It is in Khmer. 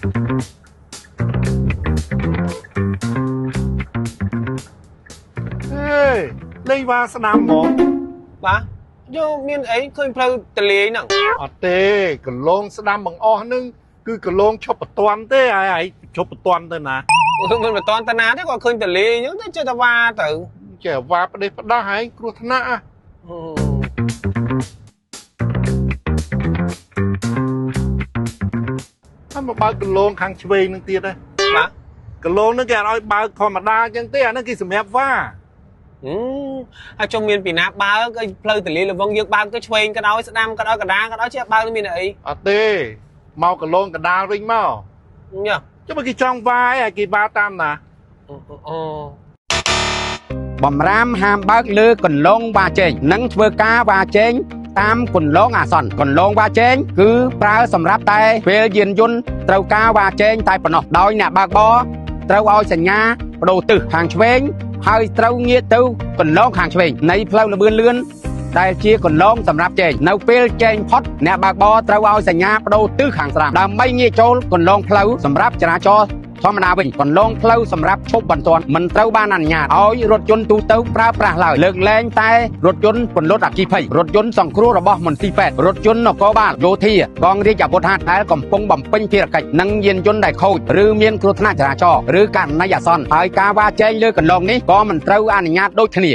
เฮ้ยเล่นว่าสนามหมอ บ้าโยเมียนไอ้เคยเพลย์ตะเลนั่ง อ๋อเต้กะลงสนามบังอ้อนึงคือกะลงชอบปะตวนเต้ไอ้ชอบปะตวนเต้นะ มันแบบตอนตนาได้กว่าเคยตะเลยังได้เจอตะวาแต่ เจ้าว่าประเดี๋ยวได้หายกลัวธนะถ้ามาบ้ากะลงขังชเวนึงเตี้ยได้ บ้าก ะลงนึกแกเอาบ้าธรรมดาจังเตี้ยนั่นคือสมัยว่าtrong miền Việt Nam bao cái plei tỉ là vong dược bao cái chuyện cái đó Nam cái đó cái đó chứ bao cái miền này อ๋อเต้เมากะลงกะดาริงเมา nhá จะมากี่จองวายไอ้กี่บาตามนะ បំរាមហាមបើកលើកន្លងវ៉ាចេងនិងធ្វើការវ៉ាចេងតាមកន្លងអាសន្នកន្លងវ៉ាចេងគឺប្រើសម្រាប់តែពេលយានយន្តត្រូវការវ៉ាចេងតែប៉ុណ្ណោះដោយអ្នកបើកបរត្រូវឲ្យសញ្ញាបដូរទិសខាងឆ្វេងហើយត្រូវងាកទៅកន្លងខាងឆ្វេងនៃផ្លូវលឿនលឿនដែលជាកន្លងសម្រាប់ចេញនៅពេលចេញផុតអ្នកបើកបរត្រូវឲ្យសញ្ញាបដូរទិសខាងស្ដាំដើម្បីងាកចូលកន្លងផ្លូវសម្រាប់ចរាចរណ៍ធម្មតាវិញកន្លងផ្លូវសម្រាប់ឈប់បន្ទាន់មិនត្រូវបានអនុញ្ញាតឲ្យរថយន្តទូទៅប្រើប្រាស់ឡើយលើកលែងតែរថយន្តពន្លត់អគ្គិភ័យរថយន្តសង្គ្រោះរបស់មន្ទីរពេទ្យរថយន្តនគរបាលយោធាកងរាជអាវុធហត្ថដែលកំពុងបំពេញភារកិច្ចនិងយានយន្តដែលខូចឬមានគ្រោះថ្នាក់ចរាចរណ៍ឬករណីអាសន្នហើយការវ៉ាចែងលើកន្លងនេះក៏មិនត្រូវអនុញ្ញាតដូចគ្នា